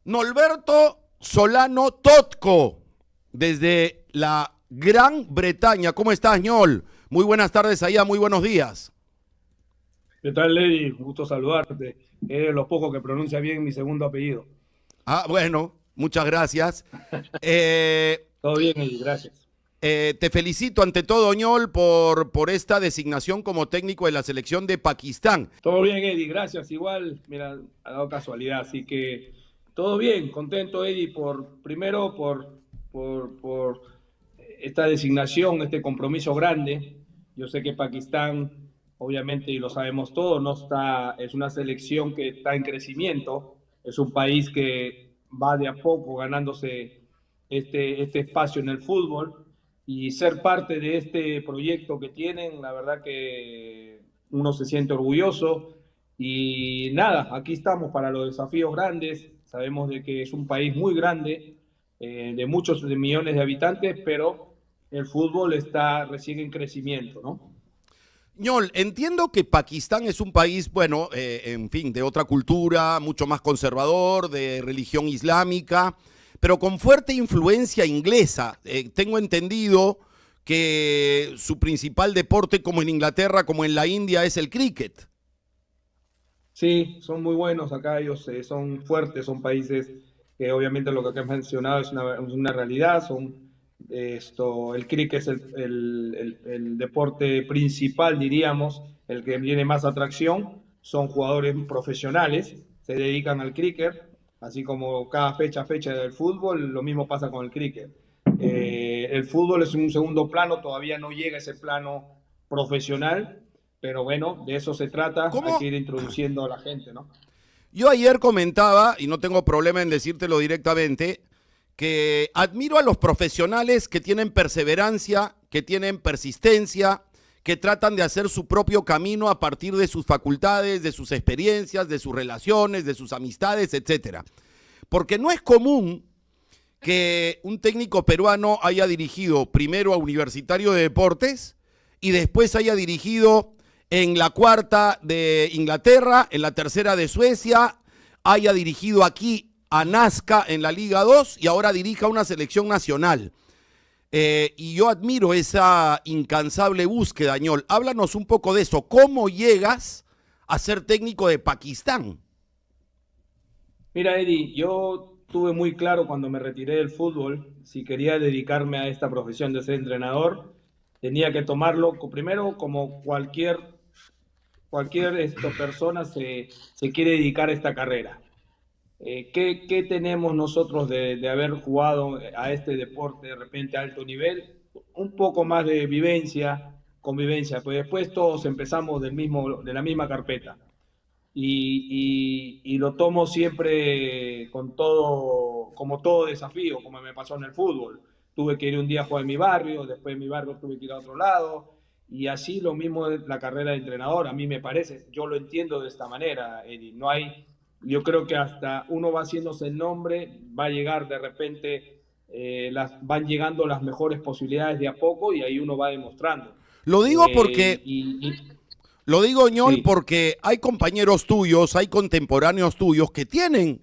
Norberto Solano Totco, desde la Gran Bretaña. ¿Cómo estás, ñol? Muy buenas tardes allá, muy buenos días. ¿Qué tal, Lady? Gusto saludarte. Eres de los pocos que pronuncia bien mi segundo apellido. Bueno, muchas gracias. Eh, Todo bien, Eddie, gracias. Te felicito ante todo, ñol, por esta designación como técnico de la selección de Pakistán. Todo bien, Eddie, gracias. Igual, mira, ha dado casualidad, así que todo bien, contento, Eddie, primero por esta designación, este compromiso grande. Yo sé que Pakistán, obviamente, y lo sabemos todos, no está, es una selección que está en crecimiento, es un país que va de a poco ganándose este espacio en el fútbol y ser parte de este proyecto que tienen, la verdad que uno se siente orgulloso y nada, aquí estamos para los desafíos grandes, sabemos de que es un país muy grande, de muchos de millones de habitantes, pero el fútbol está recién en crecimiento, ¿no? ñol, entiendo que Pakistán es un país, bueno, en fin, de otra cultura, mucho más conservador, de religión islámica, pero con fuerte influencia inglesa. Tengo entendido que su principal deporte, como en Inglaterra, como en la India, es el cricket. Sí, son muy buenos acá, ellos son fuertes, son países que obviamente lo que has mencionado es una realidad, el cricket es el deporte principal, diríamos, el que tiene más atracción, son jugadores profesionales, se dedican al cricket, así como cada fecha del fútbol, lo mismo pasa con el cricket. El fútbol es un segundo plano, todavía no llega a ese plano profesional, pero bueno, de eso se trata, hay que ¿Cómo? ir introduciendo a la gente, ¿no? Yo ayer comentaba, y no tengo problema en decírtelo directamente, que admiro a los profesionales que tienen perseverancia, que tienen persistencia, que tratan de hacer su propio camino a partir de sus facultades, de sus experiencias, de sus relaciones, de sus amistades, etcétera. Porque no es común que un técnico peruano haya dirigido primero a Universitario de Deportes y después haya dirigido en la cuarta de Inglaterra, en la tercera de Suecia, haya dirigido aquí a Nazca en la Liga 2 y ahora dirija una selección nacional. Y yo admiro esa incansable búsqueda, Añol. Háblanos un poco de eso. ¿Cómo llegas a ser técnico de Pakistán? Mira, Eddie, yo tuve muy claro cuando me retiré del fútbol, si quería dedicarme a esta profesión de ser entrenador, tenía que tomarlo primero como cualquier persona se quiere dedicar a esta carrera. ¿Qué tenemos nosotros de haber jugado a este deporte de repente a alto nivel? Un poco más de vivencia, convivencia, pues después todos empezamos de la misma carpeta. Y lo tomo siempre con todo, como todo desafío, como me pasó en el fútbol. Tuve que ir un día a jugar en mi barrio, después en mi barrio tuve que ir a otro lado, y así lo mismo es la carrera de entrenador, a mí me parece, yo lo entiendo de esta manera, Eddie, no hay, yo creo que hasta uno va haciéndose el nombre, va a llegar de repente, van llegando las mejores posibilidades de a poco y ahí uno va demostrando. Lo digo porque Lo digo, ñol, Sí, porque hay compañeros tuyos, hay contemporáneos tuyos que tienen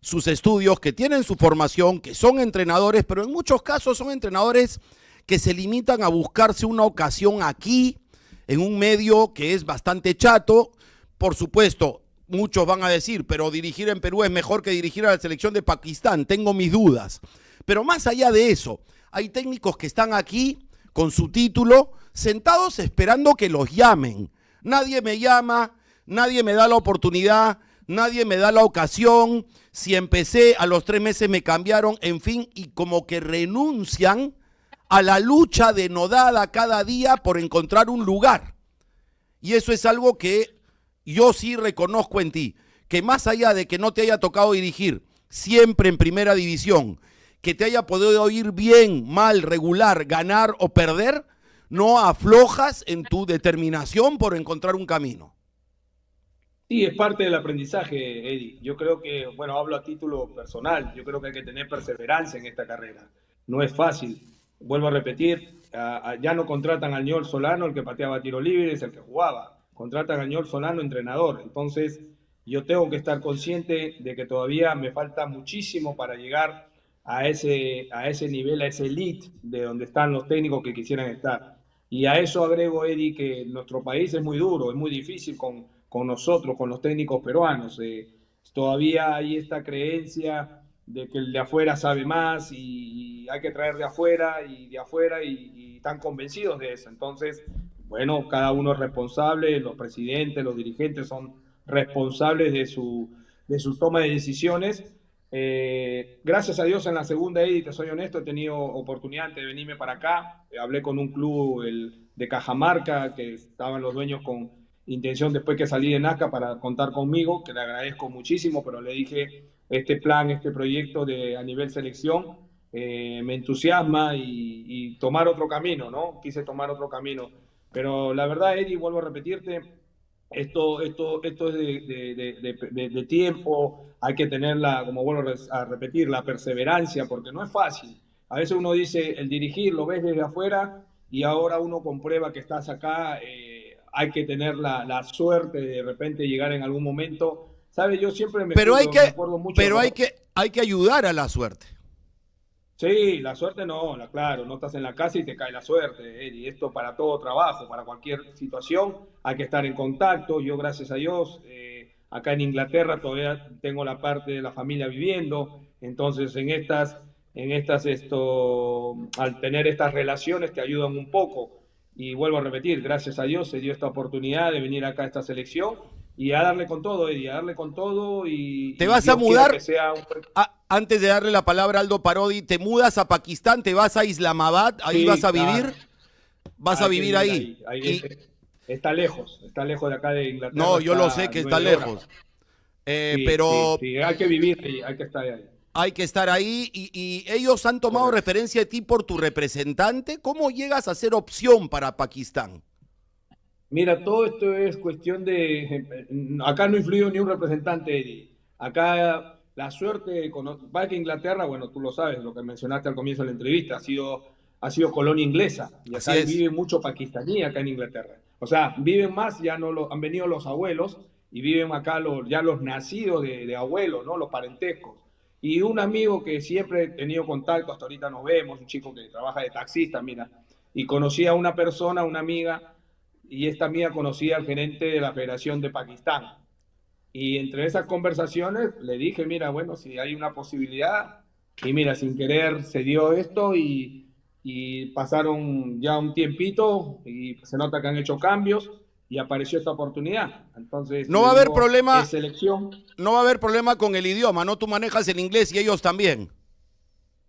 sus estudios, que tienen su formación, que son entrenadores, pero en muchos casos son entrenadores que se limitan a buscarse una ocasión aquí, en un medio que es bastante chato. Por supuesto, muchos van a decir, pero dirigir en Perú es mejor que dirigir a la selección de Pakistán. Tengo mis dudas. Pero más allá de eso, hay técnicos que están aquí con su título, sentados esperando que los llamen. Nadie me llama, nadie me da la oportunidad, nadie me da la ocasión. Si empecé, a los 3 meses me cambiaron, en fin, y como que renuncian a la lucha denodada cada día por encontrar un lugar. Y eso es algo que yo sí reconozco en ti, que más allá de que no te haya tocado dirigir siempre en primera división, que te haya podido ir bien, mal, regular, ganar o perder, no aflojas en tu determinación por encontrar un camino. sí, es parte del aprendizaje, Eddie. Yo creo que, bueno, hablo a título personal, yo creo que hay que tener perseverancia en esta carrera. No es fácil. Vuelvo a repetir, ya no contratan al ñol Solano, el que pateaba tiro libre, es el que jugaba. Contratan al ñol Solano, entrenador. Entonces, Yo tengo que estar consciente de que todavía me falta muchísimo para llegar a ese nivel, a ese elite de donde están los técnicos que quisieran estar. Y a eso agrego, Eddie, que nuestro país es muy duro, es muy difícil con nosotros, con los técnicos peruanos. Todavía hay esta creencia de que el de afuera sabe más y hay que traer de afuera y están convencidos de eso. Entonces, bueno, cada uno es responsable, los presidentes, los dirigentes son responsables de su toma de decisiones. Gracias a Dios en la segunda Eddie, te soy honesto, he tenido oportunidad de venirme para acá. Hablé con un club de Cajamarca, que estaban los dueños con intención después que salí de Nazca para contar conmigo, que le agradezco muchísimo, pero le dije, este plan, este proyecto a nivel selección me entusiasma y tomar otro camino, ¿no? Quise tomar otro camino. Pero la verdad, Eddie, vuelvo a repetirte, esto es de tiempo, hay que tener como vuelvo a repetir, la perseverancia, porque no es fácil. A veces uno dice, el dirigir lo ves desde afuera y ahora uno comprueba que estás acá, hay que tener la suerte de repente llegar en algún momento. ¿Sabes? Yo siempre me acuerdo mucho. Pero hay que ayudar a la suerte. Sí, la suerte no, claro, no estás en la casa y te cae la suerte, Eddie. Esto para todo trabajo, para cualquier situación, hay que estar en contacto. Yo, gracias a Dios, acá en Inglaterra todavía tengo la parte de la familia viviendo, entonces al tener estas relaciones te ayudan un poco. Y vuelvo a repetir, gracias a Dios se dio esta oportunidad de venir acá a esta selección y a darle con todo, Eddie, a darle con todo ¿Te vas a mudar? Antes de darle la palabra a Aldo Parodi, ¿te mudas a Pakistán? ¿Te vas a Islamabad? ¿Ahí vas a vivir? Claro. ¿Vas a vivir ahí? Está lejos de acá de Inglaterra. No, yo lo sé que está lejos. Pero sí, hay que vivir ahí, hay que estar ahí. Hay que estar ahí y ellos han tomado referencia de ti por tu representante. ¿Cómo llegas a ser opción para Pakistán? Mira, todo esto es cuestión acá no influyó ni un representante, Eddie. Acá la suerte, va que Inglaterra, bueno, tú lo sabes, lo que mencionaste al comienzo de la entrevista, ha sido colonia inglesa. Y acá vive mucho pakistaní acá en Inglaterra. O sea, viven más, han venido los abuelos y viven acá ya los nacidos de abuelos, ¿no? Los parentescos. Y un amigo que siempre he tenido contacto, hasta ahorita nos vemos, un chico que trabaja de taxista, mira, y conocí a una persona, una amiga, y esta amiga conocía al gerente de la Federación de Pakistán. Y entre esas conversaciones le dije, mira, bueno, si hay una posibilidad, y mira, sin querer se dio esto y pasaron ya un tiempito y se nota que han hecho cambios y apareció esta oportunidad. Entonces, no va a haber problema. Selección. No va a haber problema con el idioma, ¿no? Tú manejas el inglés y ellos también.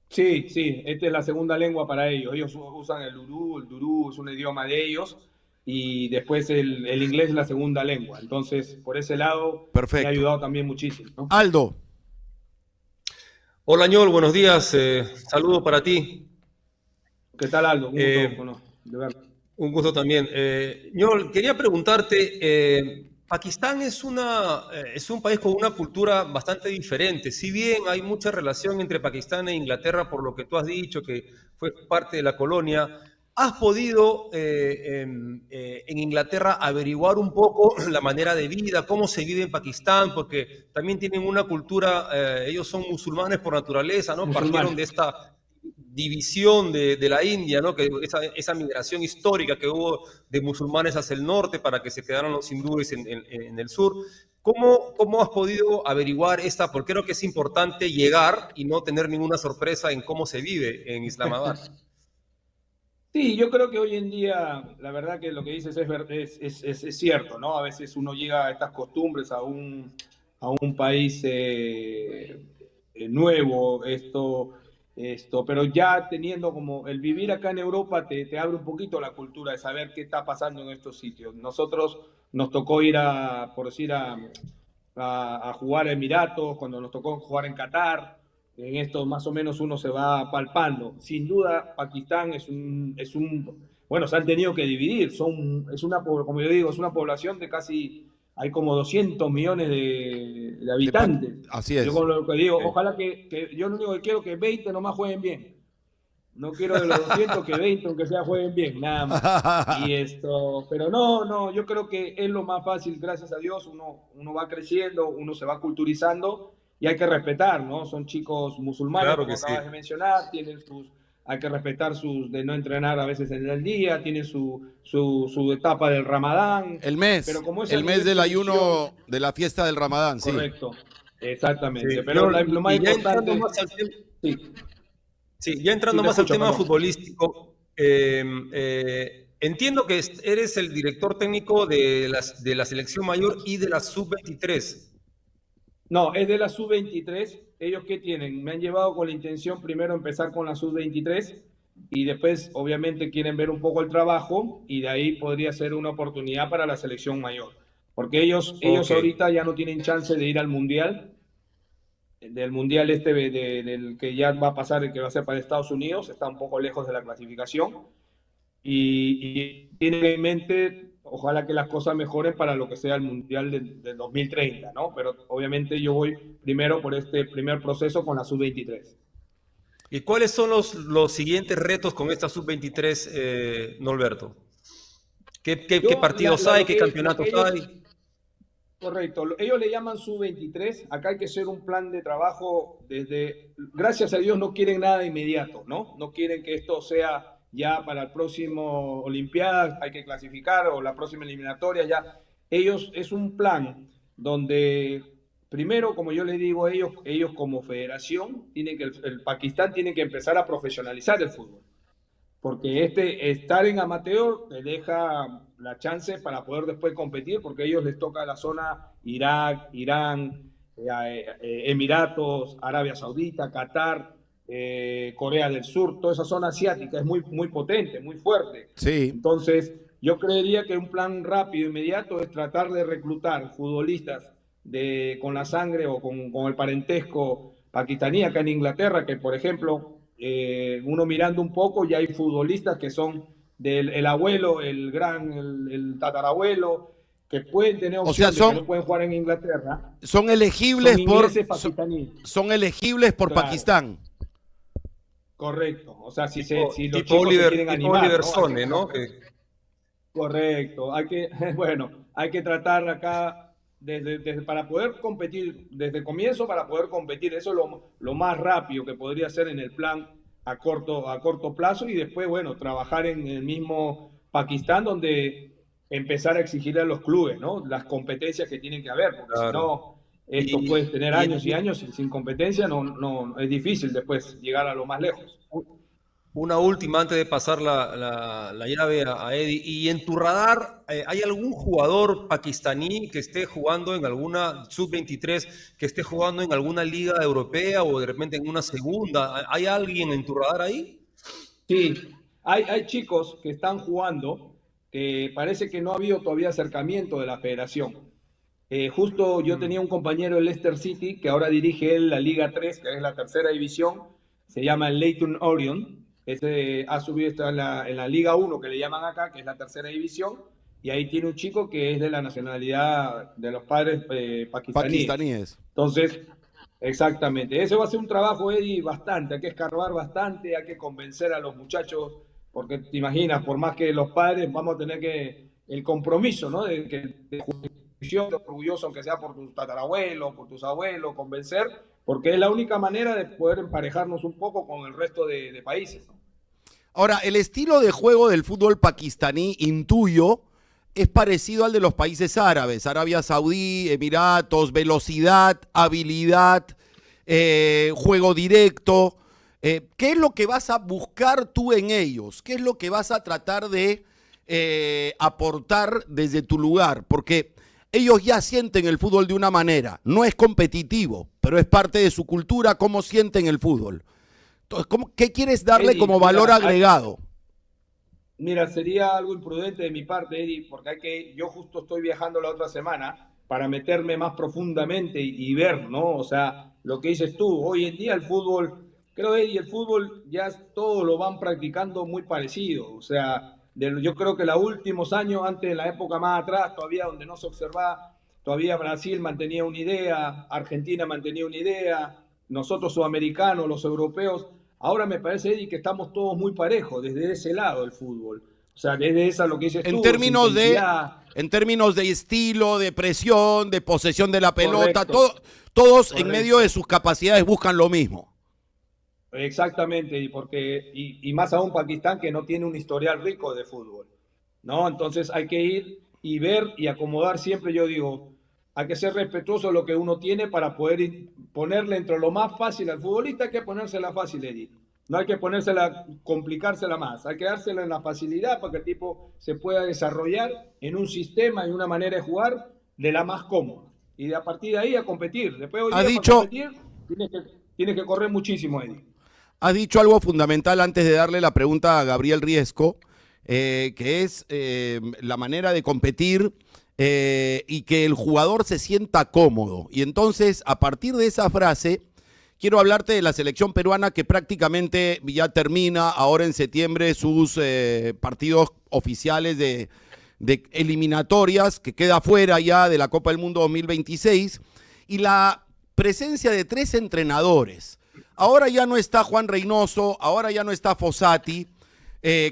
Sí, esta es la segunda lengua para ellos. Ellos usan el durú es un idioma de ellos. Y después el inglés es la segunda lengua. Entonces, por ese lado, perfecto, me ha ayudado también muchísimo, ¿no? Aldo. Hola, Ñol, buenos días. Saludos para ti. ¿Qué tal, Aldo? Un gusto, de verdad. Un gusto también. Ñol, quería preguntarte, Pakistán es un país con una cultura bastante diferente. Si bien hay mucha relación entre Pakistán e Inglaterra, por lo que tú has dicho, que fue parte de la colonia, ¿has podido en Inglaterra averiguar un poco la manera de vida, cómo se vive en Pakistán? Porque también tienen una cultura, ellos son musulmanes por naturaleza, ¿no? Partieron de esta división de la India, ¿no? Que esa migración histórica que hubo de musulmanes hacia el norte para que se quedaran los hindúes en el sur. ¿Cómo has podido averiguar esta? Porque creo que es importante llegar y no tener ninguna sorpresa en cómo se vive en Islamabad. Sí, yo creo que hoy en día, la verdad que lo que dices es cierto, ¿no? A veces uno llega a estas costumbres a un país nuevo, pero ya teniendo como el vivir acá en Europa te abre un poquito la cultura de saber qué está pasando en estos sitios. Nosotros nos tocó ir a jugar a Emiratos, cuando nos tocó jugar en Qatar. En esto más o menos uno se va palpando. Sin duda, Pakistán bueno, se han tenido que dividir. Como yo digo, es una población de casi, hay como 200 millones de habitantes. Así es. Yo con lo que digo, ojalá yo lo único que quiero es que 20 nomás jueguen bien. No quiero de los 200 que 20, aunque sea, jueguen bien, nada más. Pero no, yo creo que es lo más fácil, gracias a Dios, uno va creciendo, uno se va culturizando y hay que respetar, ¿no? Son chicos musulmanes, Claro como que sí. acabas de mencionar, hay que respetar de no entrenar a veces en el día, tienen su etapa del Ramadán, pero como es a El mes nivel del selección, ayuno de la fiesta del Ramadán, sí. correcto, Sí, exactamente, pero Ñol, lo más y ya entrando importante, más al tema, sí, sí, ya sí entrando te más al escucho, tema perdón. futbolístico, entiendo que eres el director técnico de la selección mayor y de la sub-23. No, es de la sub-23. ¿Ellos qué tienen? Me han llevado con la intención primero empezar con la sub-23 y después obviamente quieren ver un poco el trabajo y de ahí podría ser una oportunidad para la selección mayor. Porque ellos Ok, ahorita ya no tienen chance de ir al mundial, del mundial del que ya va a pasar, el que va a ser para Estados Unidos, está un poco lejos de la clasificación y tienen en mente, ojalá que las cosas mejoren para lo que sea el Mundial del 2030, ¿no? Pero obviamente yo voy primero por este primer proceso con la sub-23. ¿y cuáles son los siguientes retos con esta sub-23, Norberto? ¿Qué Yo, partidos hay? ¿Qué lo que campeonatos ellos, hay? correcto, ellos le llaman sub-23, acá hay que hacer un plan de trabajo gracias a Dios no quieren nada inmediato, ¿no? No quieren que esto sea ya para el próximo Olimpiadas, hay que clasificar, o la próxima eliminatoria ya. Ellos, es un plan donde, primero, como yo les digo, ellos como federación, el Pakistán tiene que empezar a profesionalizar el fútbol porque estar en amateur te deja la chance para poder después competir, porque a ellos les toca la zona Irak, Irán, Emiratos, Arabia Saudita, Qatar, Corea del Sur, toda esa zona asiática es muy, muy potente, muy fuerte. Sí. Entonces, yo creería que un plan rápido, inmediato, es tratar de reclutar futbolistas con la sangre o con el parentesco pakistaní acá en Inglaterra, que por ejemplo uno mirando un poco, ya hay futbolistas que son del abuelo, el tatarabuelo, que pueden tener O sea, opción de que no pueden jugar en Inglaterra, son son elegibles ingleses pakistaníes. son elegibles por Claro, Pakistán. correcto. O sea, Tipo, si los tipo chicos se Oliver, quieren tipo animar, Oliver ¿no? Sone, ¿no? Correcto. Bueno, hay que tratar acá para poder competir, desde el comienzo para poder competir. Eso es lo más rápido que podría ser en el plan a corto plazo y después, bueno, trabajar en el mismo Pakistán donde empezar a exigirle a los clubes, ¿no? Las competencias que tienen que haber, porque si Claro. no, esto Y, puedes tener y años y años sin competencia, no, es difícil después llegar a lo más lejos. una última antes de pasar la llave a Eddie. ¿Y en tu radar hay algún jugador pakistaní que esté jugando en alguna sub-23, que esté jugando en alguna liga europea o de repente en una segunda? ¿Hay alguien en tu radar ahí? Sí, hay chicos que están jugando que parece que no ha habido todavía acercamiento de la federación. Justo yo tenía un compañero del Leicester City que ahora dirige él la Liga 3, que es la tercera división, se llama el Leyton Orion. Ese ha subido está en la Liga 1 que le llaman acá, que es la tercera división, y ahí tiene un chico que es de la nacionalidad de los padres pakistaníes. Pakistaníes. Entonces, exactamente, ese va a ser un trabajo, Eddie, bastante, hay que escarbar bastante, hay que convencer a los muchachos, porque te imaginas, por más que los padres vamos a tener el compromiso, ¿no? De orgulloso, aunque sea por tus tatarabuelos, por tus abuelos, convencer, porque es la única manera de poder emparejarnos un poco con el resto de países. Ahora, el estilo de juego del fútbol pakistaní, intuyo, es parecido al de los países árabes, Arabia Saudí, Emiratos, velocidad, habilidad, juego directo. ¿Qué es lo que vas a buscar tú en ellos? ¿Qué es lo que vas a tratar de aportar desde tu lugar? Porque ellos ya sienten el fútbol de una manera, no es competitivo, pero es parte de su cultura, cómo sienten el fútbol. Entonces, ¿qué quieres darle Eddie, como valor agregado? Mira, sería algo imprudente de mi parte, Eddie, porque yo justo estoy viajando la otra semana para meterme más profundamente y ver, ¿no? O sea, lo que dices tú, hoy en día el fútbol, creo, Eddie, el fútbol ya todo lo van practicando muy parecido. O sea, yo creo que los últimos años, antes de la época más atrás, todavía donde no se observaba, todavía Brasil mantenía una idea, Argentina mantenía una idea, nosotros sudamericanos, los europeos, Ahora me parece, Eddie, que estamos todos muy parejos desde ese lado del fútbol. O sea, desde esa lo que dices En tú, términos de, intensidad. en términos de estilo, de presión, de posesión de la pelota, Correcto, todos en medio de correcto. sus capacidades buscan lo mismo. Exactamente, y más aún Pakistán que no tiene un historial rico de fútbol, ¿no? Entonces hay que ir y ver y acomodar siempre, yo digo, hay que ser respetuoso de lo que uno tiene para poder ponerle entre lo más fácil al futbolista, hay que ponérsela fácil, Eddie. No hay que ponérsela, complicársela más, hay que dársela en la facilidad para que el tipo se pueda desarrollar en un sistema y una manera de jugar de la más cómoda. Y a partir de ahí a competir. Después hoy Has día para dicho, competir tienes que correr muchísimo, Eddie. has dicho algo fundamental antes de darle la pregunta a Gabriel Riesco, que es la manera de competir y que el jugador se sienta cómodo. Y entonces, a partir de esa frase, quiero hablarte de la selección peruana que prácticamente ya termina ahora en septiembre sus partidos oficiales de eliminatorias, que queda fuera ya de la Copa del Mundo 2026, y la presencia de 3 entrenadores. Ahora ya no está Juan Reynoso, ahora ya no está Fossati.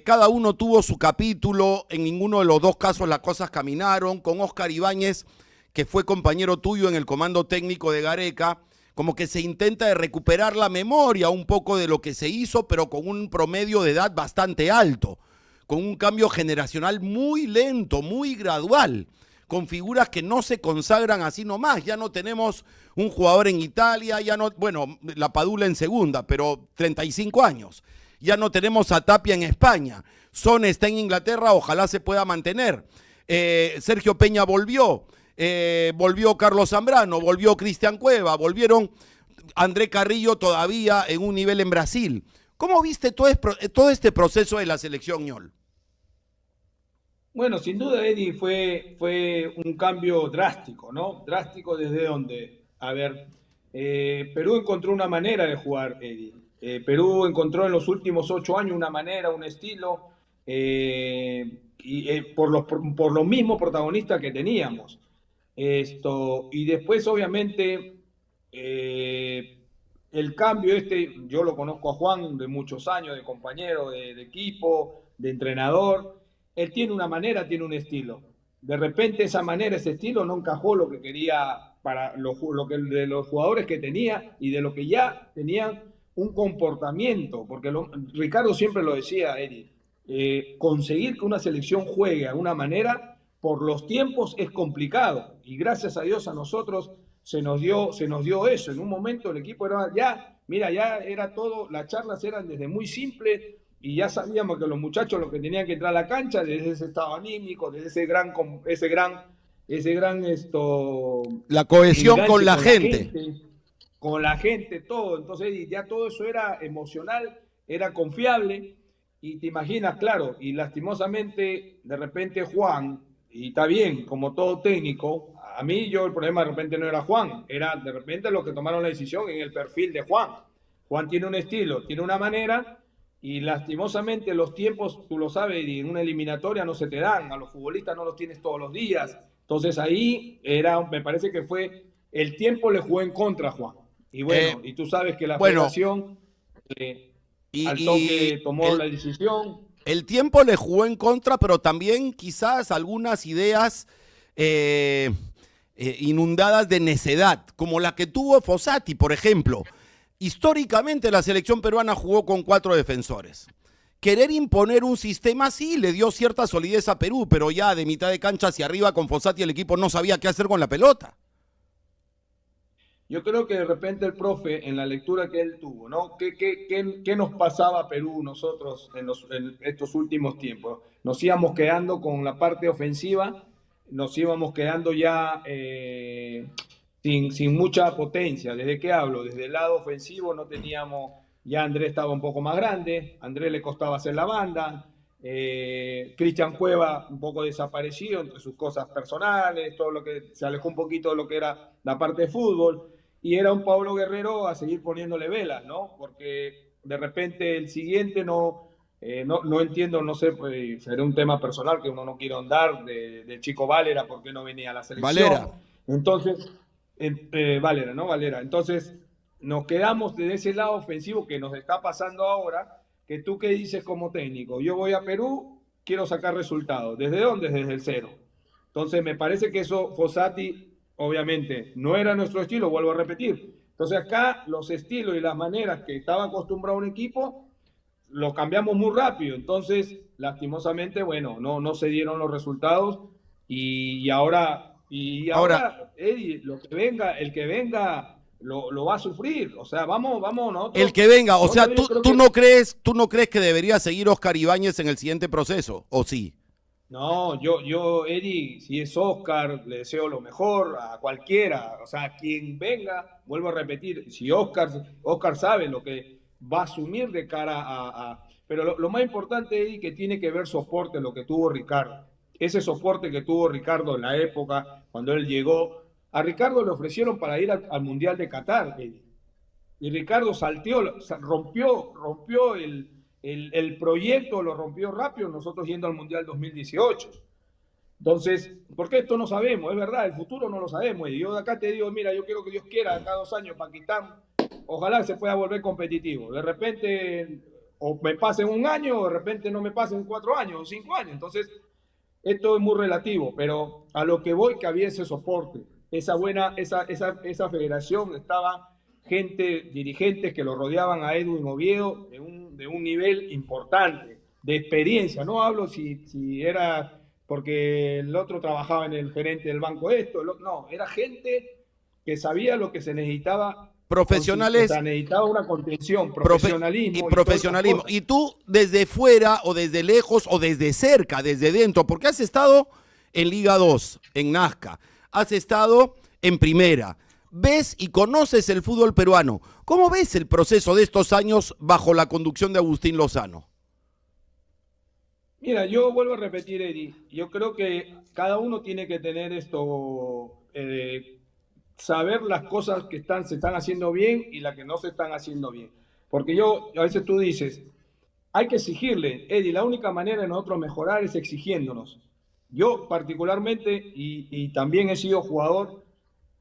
Cada uno tuvo su capítulo, en ninguno de los dos casos las cosas caminaron. Con Óscar Ibáñez, que fue compañero tuyo en el comando técnico de Gareca, como que se intenta de recuperar la memoria un poco de lo que se hizo, pero con un promedio de edad bastante alto, con un cambio generacional muy lento, muy gradual, con figuras que no se consagran así nomás. Ya no tenemos un jugador en Italia, ya no, bueno, la Padula en segunda, pero 35 años. Ya no tenemos a Tapia en España. Son está en Inglaterra, ojalá se pueda mantener. Sergio Peña volvió. Volvió Carlos Zambrano, volvió Cristian Cueva, volvieron André Carrillo todavía en un nivel en Brasil. ¿Cómo viste todo este proceso de la selección, Ñol? Bueno, sin duda, Eddie, fue un cambio drástico, ¿no? Drástico desde donde, a ver, Perú encontró una manera de jugar, Eddie. Perú encontró en los últimos 8 años una manera, un estilo, por los mismos protagonistas que teníamos. Y después, obviamente, el cambio yo lo conozco a Juan de muchos años, de compañero, de equipo, de entrenador. Él tiene una manera, tiene un estilo. De repente esa manera, ese estilo no encajó lo que quería para de los jugadores que tenía y de lo que ya tenían un comportamiento, porque Ricardo siempre lo decía, Eddie, conseguir que una selección juegue a una manera por los tiempos es complicado y gracias a Dios a nosotros se nos dio eso. En un momento el equipo era ya era todo, las charlas eran desde muy simples y ya sabíamos que los muchachos lo que tenían que entrar a la cancha desde ese estado anímico, desde ese gran La cohesión con enganche la gente. con la gente, todo. Entonces ya todo eso era emocional, era confiable y te imaginas, claro, y lastimosamente de repente Juan, y está bien, como todo técnico, a mí el problema de repente no era Juan, era de repente los que tomaron la decisión en el perfil de Juan. Juan tiene un estilo, tiene una manera y lastimosamente los tiempos, tú lo sabes, y en una eliminatoria no se te dan, a los futbolistas no los tienes todos los días. Entonces ahí me parece que el tiempo le jugó en contra a Juan. Y bueno, y tú sabes que la federación al toque tomó la decisión. El tiempo le jugó en contra, pero también quizás algunas ideas inundadas de necedad, como la que tuvo Fossati, por ejemplo. Históricamente la selección peruana jugó con 4 defensores. Querer imponer un sistema sí le dio cierta solidez a Perú, pero ya de mitad de cancha hacia arriba con Fossati el equipo no sabía qué hacer con la pelota. Yo creo que de repente el profe, en la lectura que él tuvo, ¿no? ¿Qué nos pasaba a Perú nosotros en estos últimos tiempos? Nos íbamos quedando con la parte ofensiva, nos íbamos quedando ya sin mucha potencia. ¿Desde qué hablo? Desde el lado ofensivo no teníamos, ya Andrés estaba un poco más grande, a Andrés le costaba hacer la banda, Cristian Cueva un poco desaparecido entre sus cosas personales, todo lo que se alejó un poquito de lo que era la parte de fútbol, y era un Pablo Guerrero a seguir poniéndole velas, ¿no? Porque de repente el siguiente no entiendo, no sé, pues, será un tema personal que uno no quiere ahondar de Chico Valera, ¿por qué no venía a la selección? Valera. Entonces, Valera, ¿no? Valera. Entonces, nos quedamos de ese lado ofensivo que nos está pasando ahora, que tú qué dices como técnico. Yo voy a Perú, quiero sacar resultados. ¿Desde dónde? Desde el cero. Entonces me parece que eso Fossati, obviamente, no era nuestro estilo, vuelvo a repetir. Entonces acá los estilos y las maneras que estaba acostumbrado un equipo, los cambiamos muy rápido. Entonces, lastimosamente, bueno, no se dieron los resultados y ahora, Eddie, el que venga lo va a sufrir. O sea, vamos nosotros. El que venga, o sea, tú no crees que debería seguir Oscar Ibáñez en el siguiente proceso, ¿o sí? No, Eddie, si es Oscar, le deseo lo mejor a cualquiera. O sea, quien venga, vuelvo a repetir, si Oscar sabe lo que va a asumir de cara Pero lo más importante, Eddie, que tiene que ver soporte, lo que tuvo Ricardo. Ese soporte que tuvo Ricardo en la época, cuando él llegó. A Ricardo le ofrecieron para ir al Mundial de Qatar, Eddie. Y Ricardo rompió el proyecto, lo rompió rápido, nosotros yendo al Mundial 2018. Entonces, porque esto no sabemos, es verdad, el futuro no lo sabemos. Y yo de acá te digo, mira, yo quiero que Dios quiera, cada 2 años Pakistán, ojalá se pueda volver competitivo. De repente, o me pasen 1 año, o de repente no me pasen 4 años o 5 años. Entonces, esto es muy relativo, pero a lo que voy, que había ese soporte, esa federación, estaba gente, dirigentes que lo rodeaban a Edwin Oviedo de un nivel importante, de experiencia. No hablo si era porque el otro trabajaba en el gerente del banco no, era gente que sabía lo que se necesitaba. Profesionales. O sea, necesitaba una contención, profesionalismo. Y profesionalismo. Y tú desde fuera o desde lejos o desde cerca, desde dentro, porque has estado en Liga 2, en Nazca, has estado en Primera, ves y conoces el fútbol peruano. ¿Cómo ves el proceso de estos años bajo la conducción de Agustín Lozano? Mira, yo vuelvo a repetir, Eddie, yo creo que cada uno tiene que tener saber las cosas que se están haciendo bien y las que no se están haciendo bien. Porque a veces tú dices, hay que exigirle, Eddie, la única manera de nosotros mejorar es exigiéndonos. Yo particularmente, y también he sido jugador,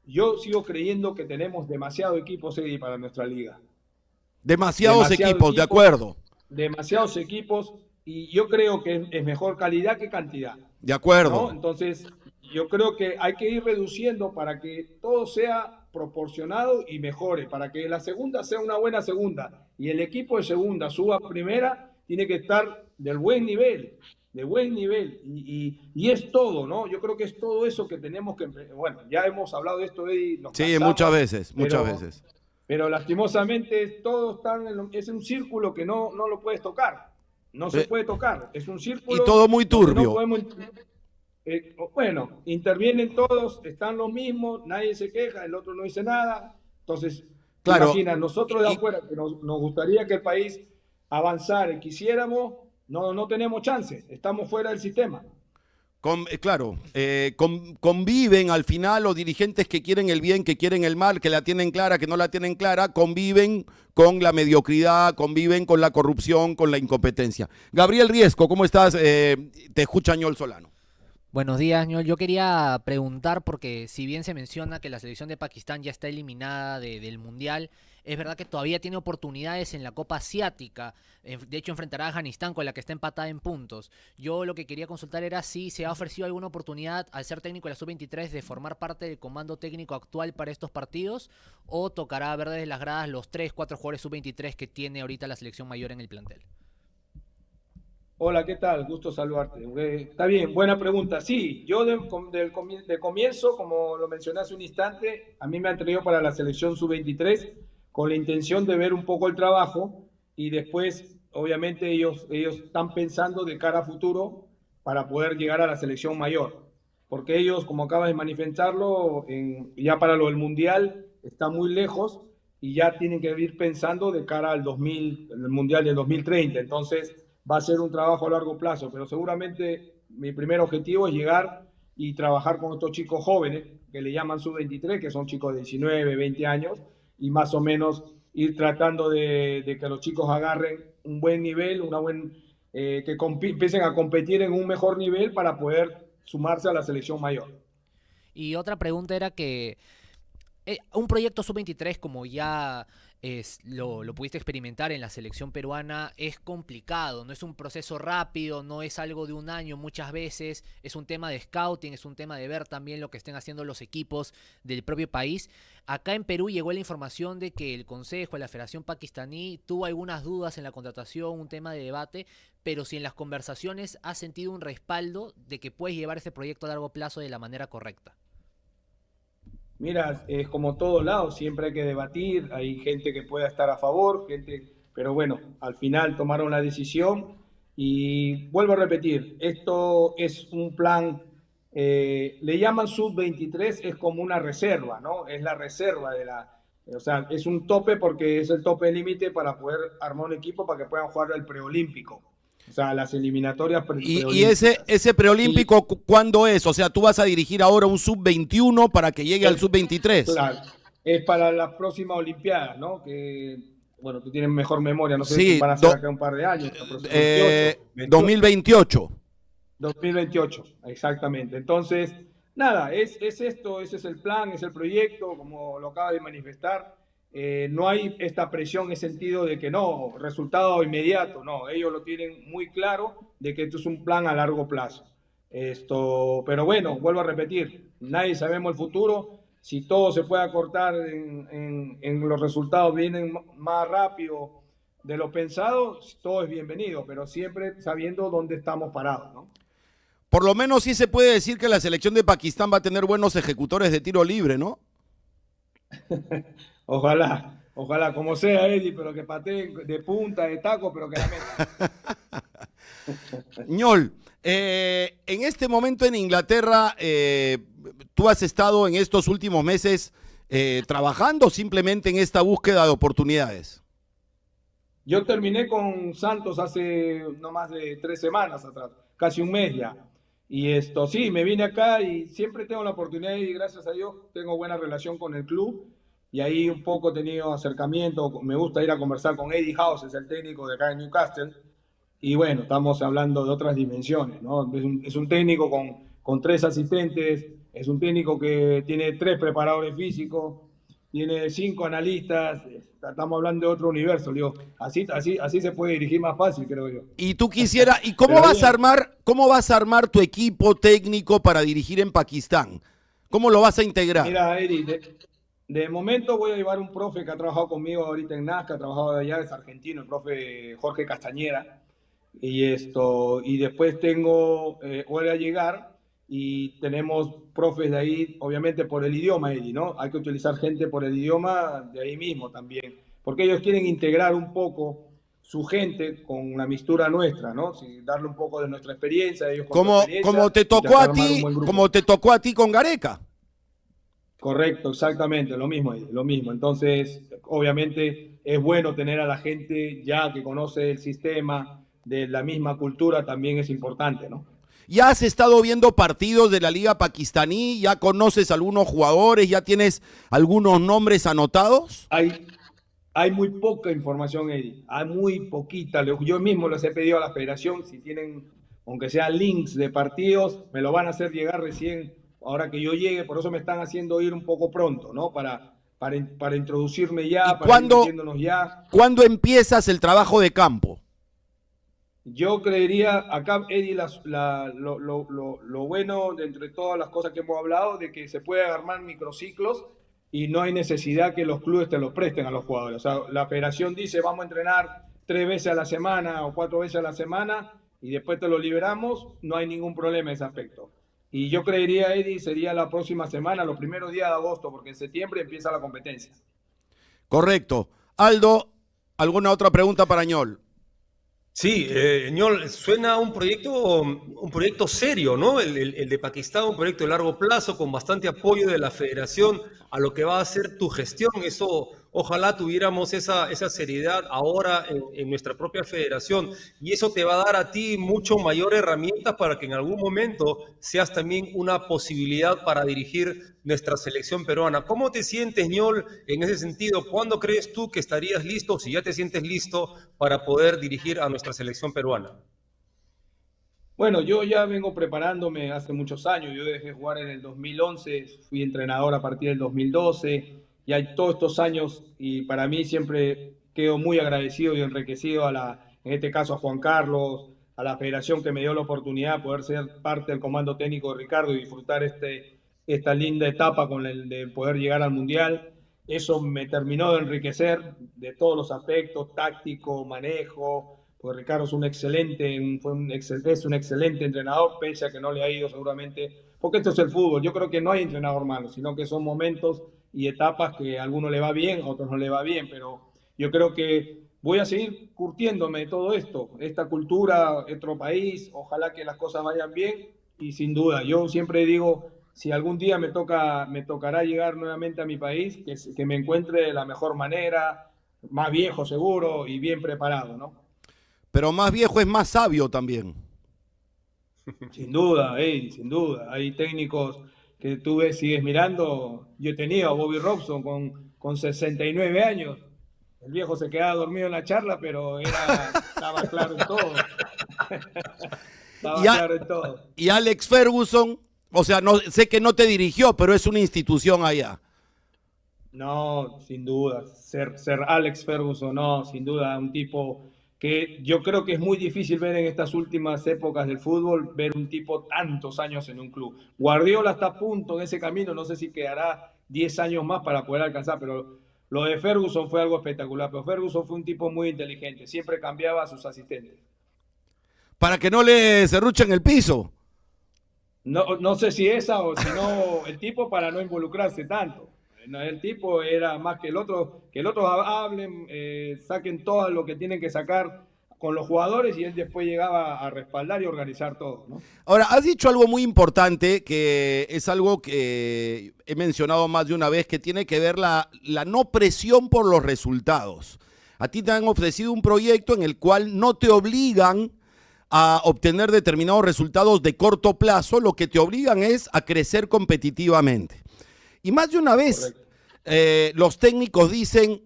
yo sigo creyendo que tenemos demasiados equipos, Eddie, para nuestra liga. Demasiados equipos, de acuerdo. Demasiados equipos, y yo creo que es mejor calidad que cantidad. De acuerdo. ¿No? Entonces, yo creo que hay que ir reduciendo para que todo sea proporcionado y mejore, para que la segunda sea una buena segunda y el equipo de segunda suba a primera, tiene que estar del buen nivel, de buen nivel, y es todo, ¿no? Yo creo que es todo eso que tenemos que... Bueno, ya hemos hablado de esto, Eddie. Sí, muchas veces. Pero lastimosamente todos es un círculo que no lo puedes tocar. No se puede tocar, es un círculo... Y todo muy turbio. No podemos, bueno, intervienen todos, están los mismos, nadie se queja, el otro no dice nada. Entonces, claro, imagina, nosotros de afuera, que nos gustaría que el país avanzara y quisiéramos, no tenemos chance, estamos fuera del sistema. Conviven al final los dirigentes que quieren el bien, que quieren el mal, que la tienen clara, que no la tienen clara, conviven con la mediocridad, conviven con la corrupción, con la incompetencia. Gabriel Riesco, ¿cómo estás? Te escucha Ñol Solano. Buenos días, Ñol. Yo quería preguntar, porque si bien se menciona que la selección de Pakistán ya está eliminada del Mundial, es verdad que todavía tiene oportunidades en la Copa Asiática. De hecho, enfrentará a Afganistán, con la que está empatada en puntos. Yo lo que quería consultar era si se ha ofrecido alguna oportunidad, al ser técnico de la Sub-23, de formar parte del comando técnico actual para estos partidos, o tocará ver desde las gradas los 3-4 jugadores Sub-23 que tiene ahorita la selección mayor en el plantel. Hola, ¿qué tal? Gusto saludarte. Está bien, buena pregunta. Sí, yo de comienzo, como lo mencioné hace un instante, a mí me han traído para la selección Sub-23 con la intención de ver un poco el trabajo y después, obviamente, ellos están pensando de cara a futuro para poder llegar a la selección mayor. Porque ellos, como acabas de manifestarlo, ya para lo del Mundial está muy lejos y ya tienen que ir pensando de cara al el Mundial del 2030. Entonces, va a ser un trabajo a largo plazo, pero seguramente mi primer objetivo es llegar y trabajar con estos chicos jóvenes, que le llaman Sub-23, que son chicos de 19, 20 años, y más o menos ir tratando de que los chicos agarren un buen nivel, que empiecen a competir en un mejor nivel para poder sumarse a la selección mayor. Y otra pregunta era que Un proyecto sub-23, como ya lo pudiste experimentar en la selección peruana, es complicado, no es un proceso rápido, no es algo de un año muchas veces, es un tema de scouting, es un tema de ver también lo que estén haciendo los equipos del propio país. Acá en Perú llegó la información de que el Consejo, la Federación Pakistaní, tuvo algunas dudas en la contratación, un tema de debate, pero si en las conversaciones has sentido un respaldo de que puedes llevar ese proyecto a largo plazo de la manera correcta. Mira, es como todo lado, siempre hay que debatir, hay gente que pueda estar a favor, gente, pero bueno, al final tomaron la decisión y vuelvo a repetir, esto es un plan, le llaman sub-23, es como una reserva, ¿no? Es la reserva o sea, es un tope porque es el tope límite para poder armar un equipo para que puedan jugar el preolímpico. O sea, las eliminatorias Y ese preolímpico, ¿cuándo es? O sea, tú vas a dirigir ahora un sub-21 para que llegue al sub-23. Claro, es para las próximas Olimpiadas, ¿no? Que, bueno, tú tienes mejor memoria, no sé Sí, si van a ser acá un par de años. 2028. 2028, exactamente. Entonces, nada, es esto, ese es el plan, es el proyecto, como lo acaba de manifestar. No hay esta presión en sentido de que no, resultado inmediato, no, ellos lo tienen muy claro de que esto es un plan a largo plazo. Pero bueno, vuelvo a repetir, nadie sabemos el futuro, si todo se puede acortar en los resultados vienen más rápido de lo pensado, todo es bienvenido, pero siempre sabiendo dónde estamos parados, ¿no? Por lo menos sí se puede decir que la selección de Pakistán va a tener buenos ejecutores de tiro libre, ¿no? Ojalá, como sea, Eddie, pero que patee de punta, de taco, pero que la meta. Ñol, en este momento en Inglaterra, tú has estado en estos últimos meses trabajando simplemente en esta búsqueda de oportunidades. Yo terminé con Santos hace no más de 3 semanas atrás, casi un mes ya. Y sí, me vine acá y siempre tengo la oportunidad y gracias a Dios tengo buena relación con el club. Y ahí un poco he tenido acercamiento, me gusta ir a conversar con Eddie House, es el técnico de acá en Newcastle, y bueno, estamos hablando de otras dimensiones, ¿no? Es un técnico con 3 asistentes, es un técnico que tiene 3 preparadores físicos, tiene 5 analistas, estamos hablando de otro universo, digo, así se puede dirigir más fácil, creo yo. Y tú quisieras, ¿y cómo vas a armar tu equipo técnico para dirigir en Pakistán? ¿Cómo lo vas a integrar? Mira, Eddie, de momento voy a llevar un profe que ha trabajado conmigo ahorita en Nazca, ha trabajado allá, es argentino, el profe Jorge Castañera. Y después voy a llegar y tenemos profes de ahí, obviamente por el idioma, Eddie, ¿no? Hay que utilizar gente por el idioma de ahí mismo también, porque ellos quieren integrar un poco su gente con la mixtura nuestra, ¿no? Sí, darle un poco de nuestra experiencia, ellos con su experiencia, como te tocó a ti con Gareca. Correcto, exactamente, lo mismo. Entonces, obviamente es bueno tener a la gente ya que conoce el sistema, de la misma cultura, también es importante, ¿no? ¿Ya has estado viendo partidos de la Liga Pakistaní? ¿Ya conoces algunos jugadores? ¿Ya tienes algunos nombres anotados? Hay muy poca información, Eddie. Hay muy poquita. Yo mismo les he pedido a la federación, si tienen, aunque sean links de partidos, me lo van a hacer llegar recién ahora que yo llegue, por eso me están haciendo ir un poco pronto, ¿no? Para introducirme ya, para ir metiéndonos ya. ¿Cuándo empiezas el trabajo de campo? Yo creería, acá, Eddie, lo bueno de entre todas las cosas que hemos hablado, de que se pueden armar microciclos y no hay necesidad que los clubes te los presten a los jugadores. O sea, la federación dice, vamos a entrenar 3 veces a la semana o 4 veces a la semana y después te lo liberamos, no hay ningún problema en ese aspecto. Y yo creería, Eddie, sería la próxima semana, los primeros días de agosto, porque en septiembre empieza la competencia. Correcto. Aldo, ¿alguna otra pregunta para Ñol? Sí, Ñol, suena un proyecto serio, ¿no? El de Pakistán, un proyecto de largo plazo con bastante apoyo de la federación a lo que va a ser tu gestión. Eso, ojalá tuviéramos esa seriedad ahora en nuestra propia federación y eso te va a dar a ti mucho mayor herramientas para que en algún momento seas también una posibilidad para dirigir nuestra selección peruana. ¿Cómo te sientes, Ñol, en ese sentido? ¿Cuándo crees tú que estarías listo, o si ya te sientes listo, para poder dirigir a nuestra selección peruana? Mira, Eddie, de momento voy a llevar un profe que ha trabajado conmigo ahorita en Nazca, ha trabajado allá, es argentino, el profe Jorge Castañera. Y mi idea es Bueno, yo ya vengo preparándome hace muchos años. Yo dejé jugar en el 2011, fui entrenador a partir del 2012, y hay todos estos años, y para mí siempre quedo muy agradecido y enriquecido en este caso a Juan Carlos, a la federación que me dio la oportunidad de poder ser parte del comando técnico de Ricardo y disfrutar esta linda etapa con el de poder llegar al Mundial. Eso me terminó de enriquecer de todos los aspectos, táctico, manejo, pues Ricardo es es un excelente entrenador, pese a que no le ha ido seguramente, porque esto es el fútbol. Yo creo que no hay entrenador malo, sino que son momentos y etapas que a alguno le va bien, a otros no le va bien, pero yo creo que voy a seguir curtiéndome de todo esto, esta cultura, otro país, ojalá que las cosas vayan bien, y sin duda, yo siempre digo, si algún día me tocará llegar nuevamente a mi país, que me encuentre de la mejor manera, más viejo seguro y bien preparado, ¿no? Pero más viejo es más sabio también. Sin duda, sin duda. Hay técnicos que tú ves, sigues mirando. Yo he tenido a Bobby Robson con 69 años. El viejo se quedaba dormido en la charla, pero estaba claro en todo. Estaba Y, a- claro en todo. y Alex Ferguson, o sea, no sé que no te dirigió, pero es una institución allá. No, sin duda. Ser Alex Ferguson, no, sin duda. Un tipo que yo creo que es muy difícil ver en estas últimas épocas del fútbol, ver un tipo tantos años en un club. Guardiola está a punto en ese camino, no sé si quedará 10 años más para poder alcanzar, pero lo de Ferguson fue algo espectacular. Pero Ferguson fue un tipo muy inteligente, siempre cambiaba a sus asistentes. Para que no le cerruchen el piso. No, no sé si esa o si no el tipo para no involucrarse tanto. No, el tipo era más que el otro hablen, saquen todo lo que tienen que sacar con los jugadores, y él después llegaba a respaldar y organizar todo, ¿no? Ahora, has dicho algo muy importante, que es algo que he mencionado más de una vez, que tiene que ver la no presión por los resultados. A ti te han ofrecido un proyecto en el cual no te obligan a obtener determinados resultados de corto plazo, lo que te obligan es a crecer competitivamente. Y más de una vez, Correcto. los técnicos dicen,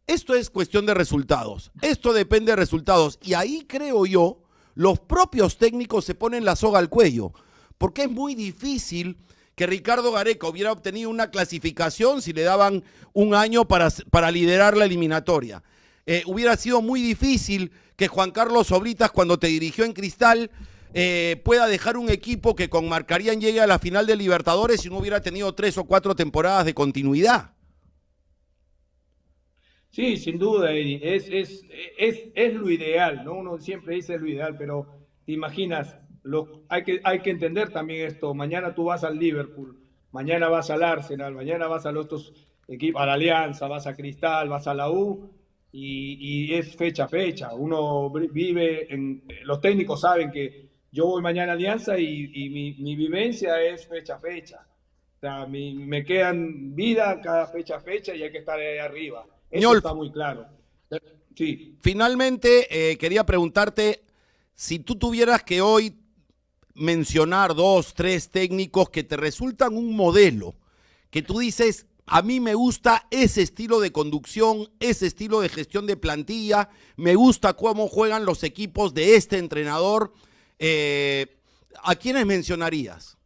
esto es cuestión de resultados, esto depende de resultados. Y ahí creo yo, los propios técnicos se ponen la soga al cuello, porque es muy difícil que Ricardo Gareca hubiera obtenido una clasificación si le daban un año para liderar la eliminatoria. Hubiera sido muy difícil que Juan Carlos Sobritas, cuando te dirigió en Cristal, pueda dejar un equipo que con Marcarían llegue a la final de Libertadores si no hubiera tenido 3 o 4 temporadas de continuidad. Sí, sin duda, Eddie. Es lo ideal, ¿no? Uno siempre dice lo ideal, pero te imaginas, hay que entender también esto. Mañana tú vas al Liverpool, mañana vas al Arsenal, mañana vas a los otros equipos, a la Alianza, vas a Cristal, vas a la U, y es fecha a fecha. Uno vive los técnicos saben que yo voy mañana a Alianza, y mi vivencia es fecha a fecha. O sea, me quedan vida cada fecha a fecha, y hay que estar ahí arriba. Eso Ñol, está muy claro. Sí. finalmente quería preguntarte si tú tuvieras que hoy mencionar 2, 3 técnicos que te resultan un modelo, que tú dices, a mí me gusta ese estilo de conducción, ese estilo de gestión de plantilla, me gusta cómo juegan los equipos de este entrenador. ¿A quiénes mencionarías?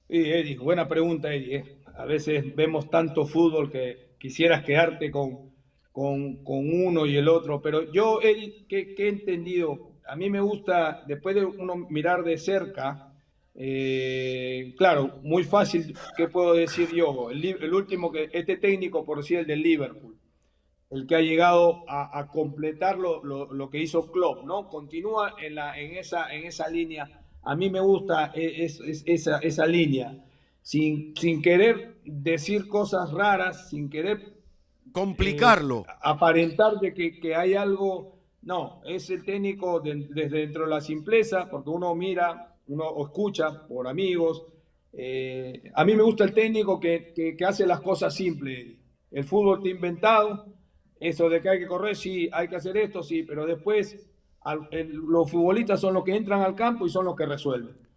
Sí, Eddie, buena pregunta, Eddie. A veces vemos tanto fútbol que quisieras quedarte con uno y el otro, pero yo, Eddie, ¿qué he entendido? A mí me gusta, después de uno mirar de cerca, claro, muy fácil, ¿qué puedo decir yo? El último, este técnico, por decir, el del Liverpool, el que ha llegado a completar lo que hizo Klopp, ¿no? Continúa en esa línea. A mí me gusta esa línea, sin querer decir cosas raras, sin querer Complicarlo. aparentar de que hay algo. No, es el técnico desde dentro de la simpleza, porque uno mira, uno escucha por amigos. A mí me gusta el técnico que hace las cosas simples. El fútbol está inventado, eso de que hay que correr, sí, hay que hacer esto, sí, pero después los futbolistas son los que entran al campo y son los que resuelven. Yo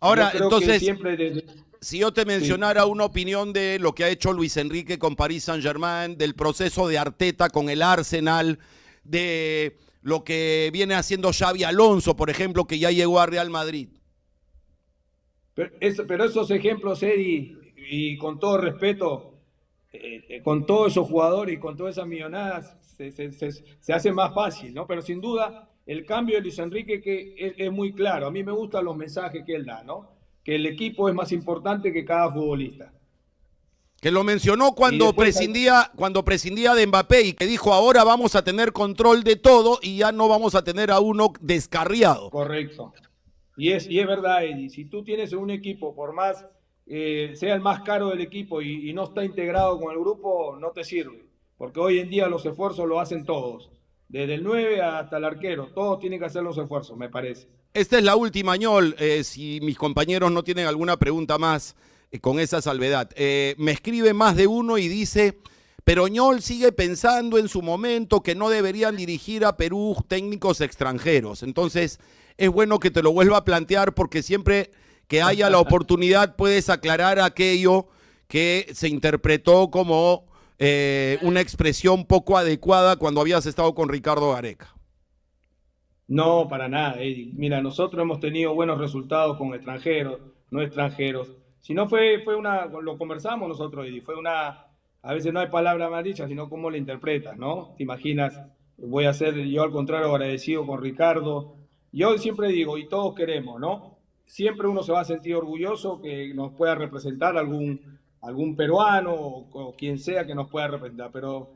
Ahora, creo que entonces, siempre si yo te sí. mencionara una opinión de lo que ha hecho Luis Enrique con Paris Saint-Germain, del proceso de Arteta con el Arsenal, de lo que viene haciendo Xavi Alonso, por ejemplo, que ya llegó a Real Madrid. Pero esos ejemplos, Eddie, y con todo respeto, con todos esos jugadores y con todas esas millonadas, se hace más fácil, ¿no? Pero sin duda, el cambio de Luis Enrique que es muy claro. A mí me gustan los mensajes que él da, ¿no? Que el equipo es más importante que cada futbolista. Que lo mencionó cuando prescindía de Mbappé y que dijo ahora vamos a tener control de todo y ya no vamos a tener a uno descarriado. Correcto. Y es verdad, Eddie, si tú tienes un equipo, por más sea el más caro del equipo y no está integrado con el grupo, no te sirve. Porque hoy en día los esfuerzos lo hacen todos. Desde el 9 hasta el arquero, todos tienen que hacer los esfuerzos, me parece. Esta es la última, Ñol, si mis compañeros no tienen alguna pregunta más con esa salvedad. Me escribe más de uno y dice, pero Ñol sigue pensando en su momento que no deberían dirigir a Perú técnicos extranjeros. Entonces, es bueno que te lo vuelva a plantear porque siempre que haya la oportunidad puedes aclarar aquello que se interpretó como una expresión poco adecuada cuando habías estado con Ricardo Gareca. No, para nada, Eddie. Mira, nosotros hemos tenido buenos resultados con extranjeros, no extranjeros. Si no lo conversamos nosotros, Eddie, a veces no hay palabra más dicha, sino cómo la interpretas, ¿no? Te imaginas, voy a ser yo al contrario agradecido con Ricardo. Yo siempre digo, y todos queremos, ¿no? Siempre uno se va a sentir orgulloso que nos pueda representar algún peruano o quien sea que nos pueda representar, pero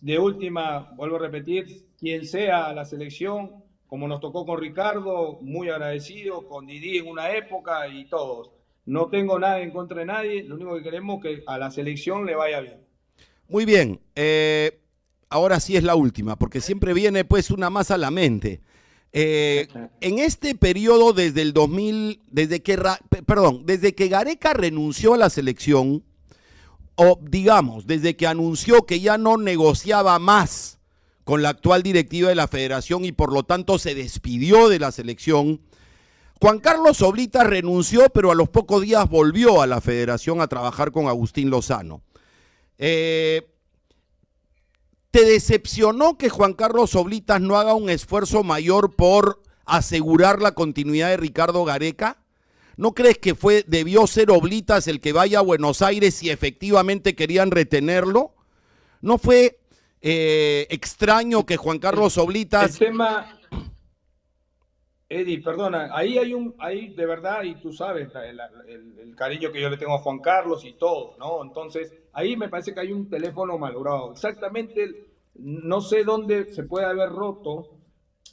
de última, vuelvo a repetir, quien sea la selección, como nos tocó con Ricardo, muy agradecido, con Didi en una época y todos. No tengo nada en contra de nadie, lo único que queremos es que a la selección le vaya bien. Muy bien, ahora sí es la última, porque siempre viene pues una más a la mente. En este periodo desde el 2000, desde que Gareca renunció a la selección, o digamos, desde que anunció que ya no negociaba más con la actual directiva de la federación y por lo tanto se despidió de la selección, Juan Carlos Oblitas renunció, pero a los pocos días volvió a la federación a trabajar con Agustín Lozano. ¿Te decepcionó que Juan Carlos Oblitas no haga un esfuerzo mayor por asegurar la continuidad de Ricardo Gareca? ¿No crees que debió ser Oblitas el que vaya a Buenos Aires si efectivamente querían retenerlo? ¿No fue extraño que Juan Carlos Oblitas... El tema, Eddie, perdona, ahí de verdad, y tú sabes el cariño que yo le tengo a Juan Carlos y todo, ¿no? Entonces, ahí me parece que hay un teléfono malogrado. Exactamente, no sé dónde se puede haber roto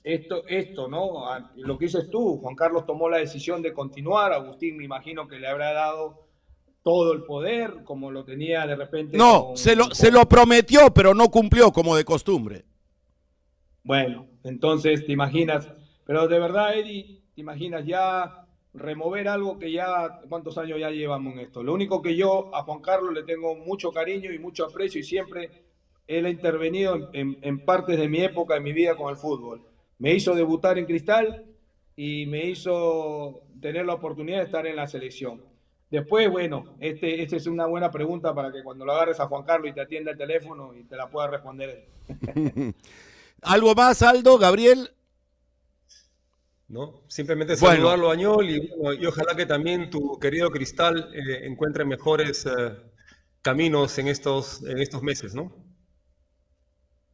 esto, ¿no? Lo que dices tú, Juan Carlos tomó la decisión de continuar, Agustín me imagino que le habrá dado todo el poder, como lo tenía de repente. No, se lo prometió, pero no cumplió como de costumbre. Bueno, entonces te imaginas, pero de verdad, Eddie, te imaginas ya remover algo que ya, ¿cuántos años ya llevamos en esto? Lo único que yo a Juan Carlos le tengo mucho cariño y mucho aprecio y siempre él ha intervenido en partes de mi época, de mi vida con el fútbol. Me hizo debutar en Cristal y me hizo tener la oportunidad de estar en la selección. Después, bueno, esta es una buena pregunta para que cuando lo agarres a Juan Carlos y te atienda el teléfono y te la pueda responder él. ¿Algo más, Aldo, Gabriel? ¿No? Simplemente saludarlo a Ñol y ojalá que también tu querido Cristal encuentre mejores caminos en estos meses, ¿no?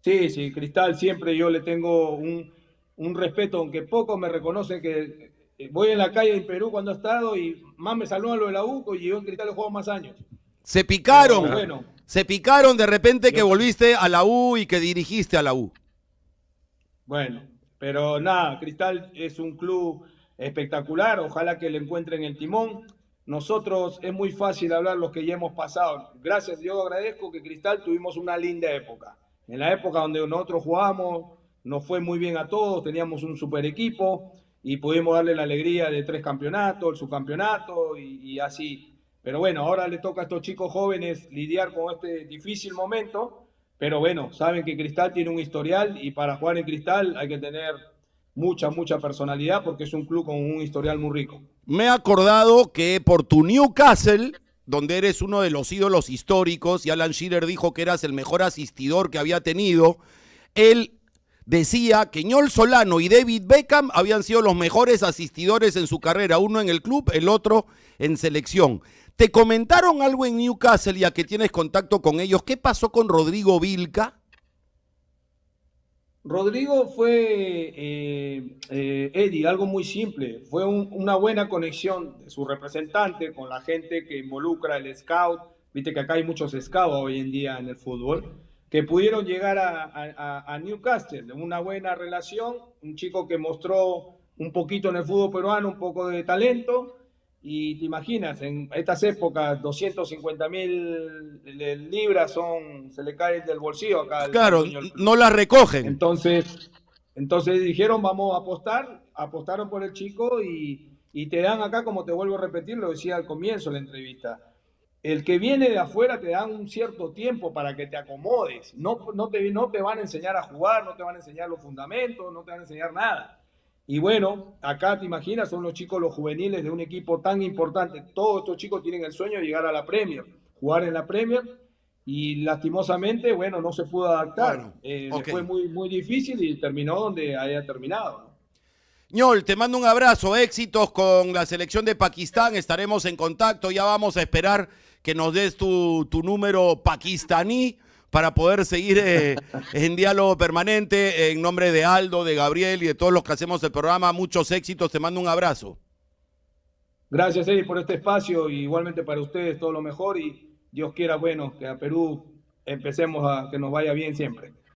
Sí, Cristal siempre yo le tengo un respeto, aunque pocos me reconocen que voy en la calle en Perú cuando he estado y más me saludan lo de la U y yo en Cristal he jugado más años. Se picaron, pero, bueno, se picaron de repente que volviste a la U y que dirigiste a la U. Bueno, pero nada, Cristal es un club espectacular, ojalá que le encuentren el timón. Nosotros es muy fácil hablar los que ya hemos pasado. Gracias, yo agradezco que Cristal tuvimos una linda época. En la época donde nosotros jugábamos, nos fue muy bien a todos, teníamos un super equipo y pudimos darle la alegría de 3 campeonatos, el subcampeonato y así. Pero bueno, ahora le toca a estos chicos jóvenes lidiar con este difícil momento, pero bueno, saben que Cristal tiene un historial y para jugar en Cristal hay que tener mucha personalidad porque es un club con un historial muy rico. Me he acordado que por tu Newcastle, donde eres uno de los ídolos históricos y Alan Shearer dijo que eras el mejor asistidor que había tenido, él decía que Ñol Solano y David Beckham habían sido los mejores asistidores en su carrera, uno en el club, el otro en selección. ¿Te comentaron algo en Newcastle, ya que tienes contacto con ellos? ¿Qué pasó con Rodrigo Vilca? Rodrigo fue, Eddie, algo muy simple. Fue una buena conexión de su representante con la gente que involucra el scout. Viste que acá hay muchos scouts hoy en día en el fútbol, que pudieron llegar a Newcastle. Una buena relación, un chico que mostró un poquito en el fútbol peruano, un poco de talento. Y te imaginas, en estas épocas, 250.000 libras se le caen del bolsillo acá. Claro, no las recogen. Entonces dijeron, vamos a apostar, apostaron por el chico y te dan acá, como te vuelvo a repetir, lo decía al comienzo de la entrevista, el que viene de afuera te dan un cierto tiempo para que te acomodes, no te van a enseñar a jugar, no te van a enseñar los fundamentos, no te van a enseñar nada. Y bueno, acá te imaginas, son los chicos, los juveniles de un equipo tan importante. Todos estos chicos tienen el sueño de llegar a la Premier, jugar en la Premier, y lastimosamente, bueno, no se pudo adaptar. Bueno, okay. Fue muy, muy difícil y terminó donde haya terminado. Ñol, te mando un abrazo, éxitos con la selección de Pakistán, estaremos en contacto, ya vamos a esperar que nos des tu número pakistaní para poder seguir en diálogo permanente. En nombre de Aldo, de Gabriel y de todos los que hacemos el programa, muchos éxitos, te mando un abrazo. Gracias, Eddie, por este espacio, y igualmente para ustedes todo lo mejor, y Dios quiera, bueno, que a Perú empecemos a que nos vaya bien siempre.